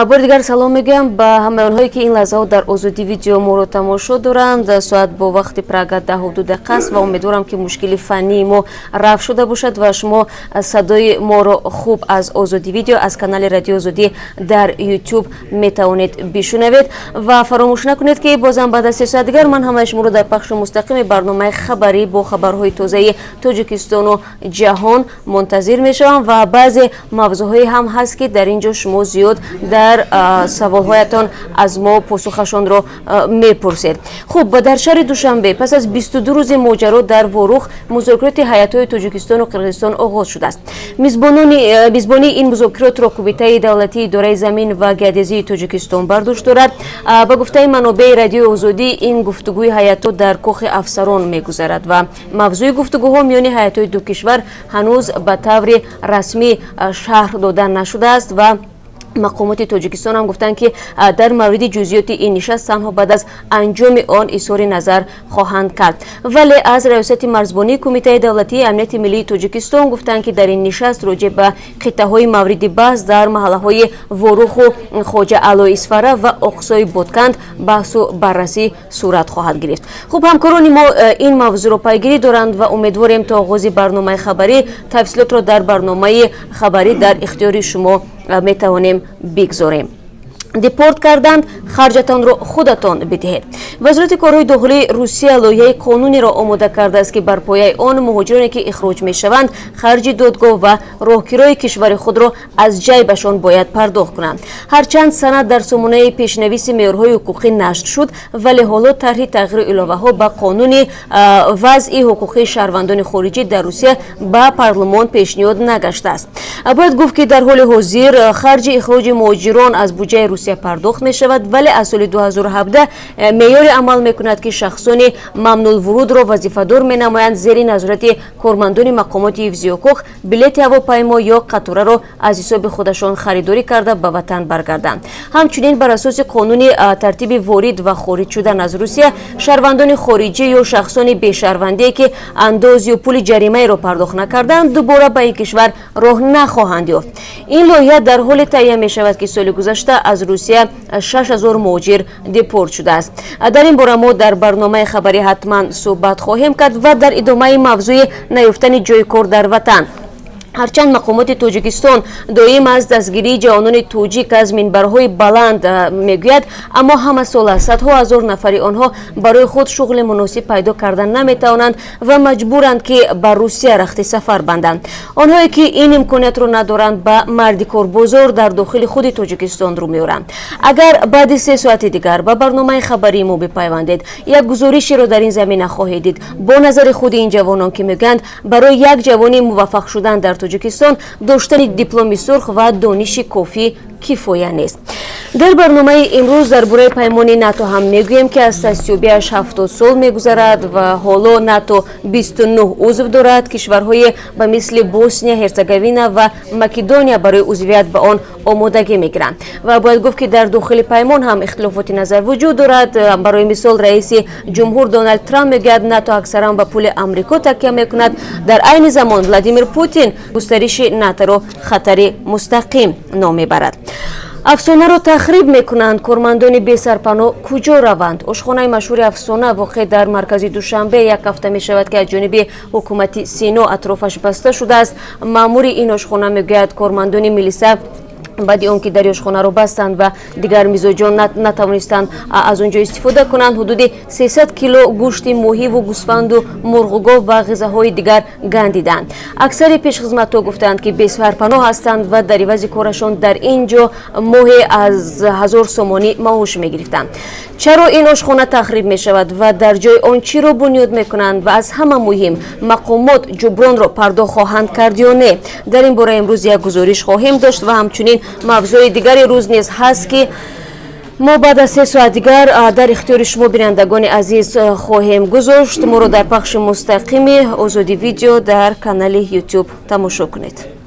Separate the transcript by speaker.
Speaker 1: بار دیگر سلام میگم به همه آنهایی که این لحظه در آزادی ویدیو ما رو تماشا دارند. ساعت با وقت پراگ 10:02 است و امیدوارم که مشکل فنی ما رفع شده باشد و شما صدای ما رو خوب از آزادی ویدیو از کانال رادیو آزادی در یوتیوب میتوانید بشنوید و فراموش نکنید که بازم بعد از 3 ساعت دیگر من همه شما رو در پخش مستقیم برنامه خبری با خبرهای تازه تاجیکستان و جهان منتظر میشم و بعضی موضوعی هم هست که در اینجا شما زیاد در سوالهایتان از ما پاسخشان را میپرسید. خب در شهر دوشنبه پس از 22 روز ماجرا در وروخ مذاکرات هیئت‌های تاجیکستان و قرقیزستان آغاز شده است. میزبانی این مذاکرات را کمیته دولتی اداره زمین و گردیزی تاجیکستان بر دوش دارد. با گفته منابع رادیو آزادی این گفتگوی هیئت‌ها در کاخ افسران میگذرد و موضوع گفتگوها میان هیئت‌های دو کشور هنوز به طور رسمی شرح داده نشده است و مقامات تاجیکستان هم گفتند که در مورد جزئیات این نشست تنها بعد از انجام آن اظهار نظر خواهند کرد. ولی از ریاست مرزبانی کمیته دولتی امنیت ملی تاجیکستان گفتند که در این نشست راجع به قطعه‌های مورد بحث در محله‌های وروخ و خواجه علای اسفره و اقصای بادکند بحث و بررسی صورت خواهد گرفت. خب همکاران ما این موضوع را پیگیری دارند و امیدواریم تا آغاز برنامه خبری تفصیلات را در برنامه خبری در اختیار شما میتوانیم بگذاریم. دیپورت کردند خرجتان را خودتان بدهید. وزارت کارهای داخلی روسیه لایحه قانونی را آماده کرده است که بر پایه آن مهاجرانی که اخراج میشوند خرج دادگاه و راهگیری کشور خود را از جیبشان باید پرداخت کنند. هرچند سند در سامانه پیشنویس معیارهای حقوقی نشر شد ولی حالا طرح تغییر علاوه ها به قانون وضع حقوقی شهروندان خارجی در روسیه به پارلمان پیشنهاد نگشته است. باید گفت که در حال حاضر خرج اخراج مهاجران از بودجه روسیه پرداخت می شود ولی از سال 2017 معیار عمل می کند که شخصان ممنوع الورود را وظیفه‌دار می نمایند زیر نظارت کارمندان مقامات حفظی حقوق بلیط هواپیما یا قطار را از حساب خودشان خریداری کرده به وطن برگردند. همچنین بر اساس قانون ترتیب وارد و خارج شدن از روسیه شهروندان خارجی یا شخصان بی شهروندی که انداز یا پول جریمه را پرداخت نکردند دوباره به این کشور راه نخواهند یافت. این لایحه در حال تهیه می شود که سال گذشته از روسیه 6000 مهاجر دیپورت شده است. در این باره ما در برنامه خبری حتما صحبت خواهیم کرد و در ادامه موضوع نیافتن جای کار در وطن. هرچند مقامات تاجیکستان دائم از دستگیری جوانان تاجیک از منبرهای بلند میگوید اما همه سال صدها هزار نفری آنها برای خود شغل مناسب پیدا کردن نمیتوانند و مجبورند که بر روسیه رخت سفر بندند. آنهایی که این امکانیت را ندارند به مردی کاربازار در داخل خود تاجیکستان رو میارند. اگر بعد 3 ساعت دیگر به برنامه خبری ما بپیوندید یک گزارشی را در این زمینه خواهید دید. با نظر خود این جوانان که میگویند برای یک جوانی موفق شدن در تاجیکستان داشتن دیپلم سرخ و دانش کافی کفایه نیست. در برنامه امروز درباره پیمان ناتو هم میگوییم که از تصویب 70 سال میگذرد و حالا ناتو 29 عضو دارد. کشورهای به مثل بوسنیا، هرزگوین و مکدونیا برای عضویت به آن آمادگی میگیرند و باید گفت که در داخل پیمان هم اختلافات نظر وجود دارد. برای مثال رئیس جمهور دونالد ترامپ میگوید ناتو اکثرا به پول آمریکا تکیه میکند. در عین زمان ولادیمیر پوتین گسترش ناتو را خطر مستقیم نام میبرد. افسانه را تخریب میکنند. کارمندان بی سرپناه کجا روند؟ آشخانه مشهور افسانه واقع در مرکز دوشنبه یک هفته می شود که از جانب حکومت سینا اطرافش بسته شده است. مامور این آشخانه میگوید کارمندان میلیسا بعد اون که در آشخانه را بستند و دیگر میزوجان نتوانستند از اونجا استفاده کنند حدود 300 کیلو گوشت ماهی و گوسفند و مرغ و غذاهای دیگر گندیدند. اکثر پیشخدمت‌ها گفتند که بی سرپناه هستند و در عوض کارشان در اینجا ماهی از 1000 سومانی معاش میگرفتند. چرا این آشخانه تخریب می شود و در جای آن چی را بنیاد میکنند و از همه مهم مقامات جبران را پرداخت خواهند کرد یا نه؟ در این باره امروز یک گزارش خواهیم داشت و همچنین موضوع دیگری روز نیز هست که ما بعد از 3 ساعت دیگر در اختیار شما بینندگان عزیز خواهیم گذاشت. ما را در پخش مستقیم آزادی ویدیو در کانال یوتیوب تماشا کنید.